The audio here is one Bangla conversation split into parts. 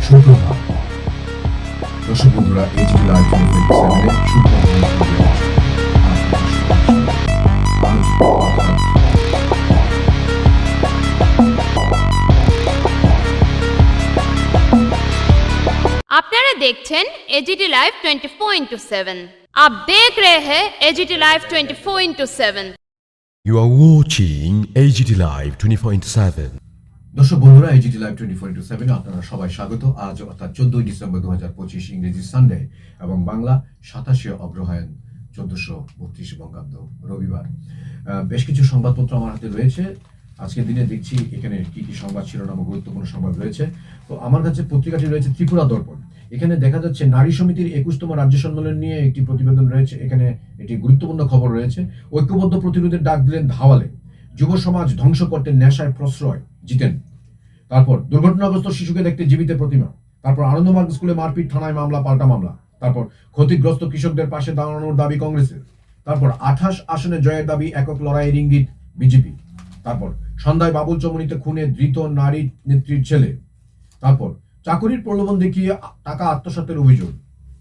সুপ্রভাত দর্শক বন্ধুরা, এইচডি লাইভ 24/7 আপনারা দেখছেন एजीटी लाइव 24/7। आप देख रहे हैं AGT live 24/7। You are watching AGT Live 24/7. দর্শক বন্ধুরা, এইচডি লাইভ 24/7 আপনারা সবাই স্বাগত। আজ অর্থাৎ 14 ডিসেম্বর 2025 ইংরেজি সানডে এবং বাংলা 27 অগ্রহায়ণ 1432 বঙ্গাব্দ রবিবার। বেশ কিছু সংবাদপত্র আমার হাতে রয়েছে। আজকের দিনে দেখছি এখানে কি কি সংবাদ শিরোনাম ও গুরুত্বপূর্ণ সংবাদ রয়েছে। তো আমার কাছে পত্রিকাটি রয়েছে ত্রিপুরা দর্পণ। এখানে দেখা যাচ্ছে নারী সমিতির 21তম রাজ্য সম্মেলন নিয়ে একটি প্রতিবেদন রয়েছে। এখানে একটি গুরুত্বপূর্ণ খবর রয়েছে। ঐক্যবদ্ধ প্রতিরোধের ডাক দিলেন ধাওয়ালে, যুব সমাজ ধ্বংস করতে নেশায় প্রশ্রয় জিতেন। তারপর দুর্ঘটনাগ্রস্ত শিশুকে দেখতে জীবিত প্রতিমা। তারপর আনন্দমার্গ স্কুলে মারপিট, থানায় মামলা, পাল্টা মামলা। তারপর ক্ষতিগ্রস্ত কৃষকদের পাশে দাঁড়ানোর দাবি কংগ্রেসের। তারপর 28 আসনে জয়ের দাবি, একক লড়াইয়ের ইঙ্গিত বিজেপি। তারপর সন্ধ্যায় বাবুল চমনিতে খুনে ধৃত নারী নেত্রীর ছেলে। তারপর চাকুরির প্রলোভন দেখিয়ে টাকা আত্মসাতের অভিযোগ।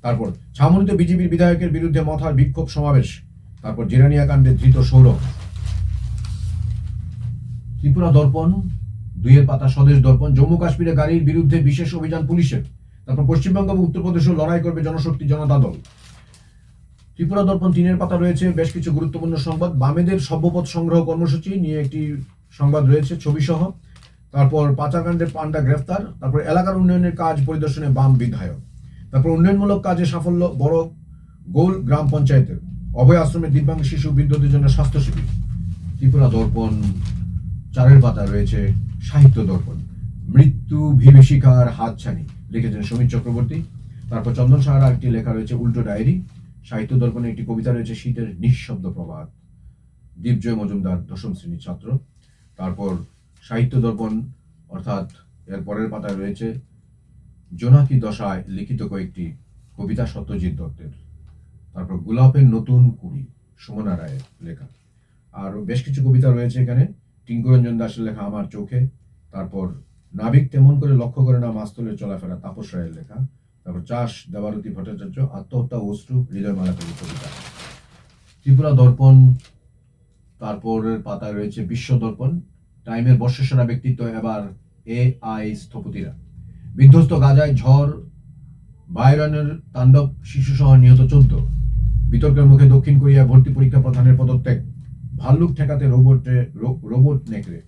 তারপর ছামনিতে বিজেপির বিধায়কের বিরুদ্ধে মথার বিক্ষোভ সমাবেশ। তারপর জিরানিয়া কাণ্ডে ধৃত সৌরভ। ত্রিপুরা দর্পণ 2 পাতা, স্বদেশ দর্পণ। জম্মু কাশ্মীরে গাড়ির বিরুদ্ধে বিশেষ অভিযান পুলিশের। তারপর পশ্চিমবঙ্গ এবং উত্তরপ্রদেশেও লড়াই করবে জনশক্তি জনতা দল। ত্রিপুরা দর্পণ 3 পাতা রয়েছে বেশ কিছু গুরুত্বপূর্ণ সংবাদ। বামেদের সভ্যপদ সংগ্রহ কর্মসূচি নিয়ে একটি সংবাদ রয়েছে ছবি সহ। তারপর পাচারকাণ্ডের পান্ডা গ্রেফতার। তারপর এলাকার উন্নয়নের কাজ পরিদর্শনে বাম বিধায়ক। তারপর উন্নয়নমূলক কাজে সাফল্য বড় গোল গ্রাম পঞ্চায়েতের। অভয় আশ্রমে দিব্যাঙ্গ শিশু বৃদ্ধদের জন্য স্বাস্থ্য শিবির। ত্রিপুরা দর্পণ 4 পাতা রয়েছে সাহিত্য দর্পণ। মৃত্যু বিভীষিকার হাতছানি লিখেছেন সমীর চক্রবর্তী। তারপর চন্দন সাহার একটি লেখা রয়েছে উল্টো ডায়েরি। সাহিত্য দর্পণে একটি কবিতা রয়েছে শীতের নিঃশব্দ প্রভাত, দীপজয় মজুমদার 10ম শ্রেণীর ছাত্র। তারপর সাহিত্য দর্পণ অর্থাৎ এর পরের পাতায় রয়েছে জোনাকি দশায় লিখিত কয়েকটি কবিতা সত্যজিৎ দত্তের। তারপর গোলাপের নতুন কুড়ি সুমনা রায়ের লেখা। আর বেশ কিছু কবিতা রয়েছে এখানে, টিঙ্কুরঞ্জন দাসের লেখা আমার চোখে। তারপর নাবিক তেমন করে লক্ষ্য করে না মাস্তলের চলাফেরা তাপস রায়ের লেখা। তারপর চাষ দেবারতী ভট্টাচার্য, আত্মহত্যা অশ্রু হৃদয়মালা কবিতা। ত্রিপুরা দর্পণ তারপরের পাতায় রয়েছে বিশ্ব দর্পণ। টাইমের বর্ষসেরা ব্যক্তিত্ব এবার AI স্থপতিরা। বিধ্বস্ত গাজায় ঝড়, বাইরনের তাণ্ডব, শিশুসহ নিহত 14। বিতর্কের মুখে দক্ষিণ কোরিয়া ভর্তি পরীক্ষা প্রধানের পদত্যাগ। ভাল্লুক ঠেকাতে রোবট নেকড়ে।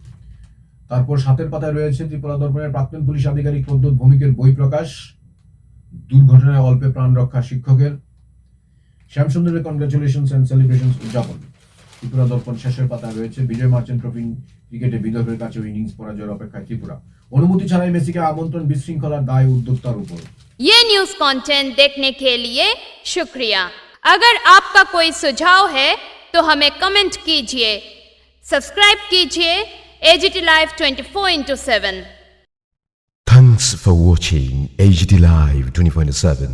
তারপর 7 পাতায় রয়েছে ত্রিপুরা দর্পণের প্রাক্তন পুলিশ আধিকারিক প্রদ্যোৎ ভৌমিকের বই প্রকাশ। দুর্ঘটনায় অল্পে প্রাণ রক্ষা শিক্ষকের। শ্যামসুন্দরের কনগ্রাচুলেশনস এন্ড সেলিব্রেশনস উদযাপন। ত্রিপুরা দর্পণ শেষের পাতায় রয়েছে বিজয় মার্চেন্ট ট্রফি ক্রিকেটে বিদর্ভের কাছে ইনিংস পরাজয়ের অপেক্ষায় ত্রিপুরা। অনুমতি ছাড়াই মেসিকে আমন্ত্রণ, বিশৃঙ্খলার দায় উদ্যোক্তার উপর। ये न्यूज़ कंटेंट देखने के लिए शुक्रिया। अगर आपका कोई सुझाव है तो हमें कमेंट कीजिए, सब्सक्राइब कीजिए AGT live 24/7। Thanks for watching AGT Live 24/7.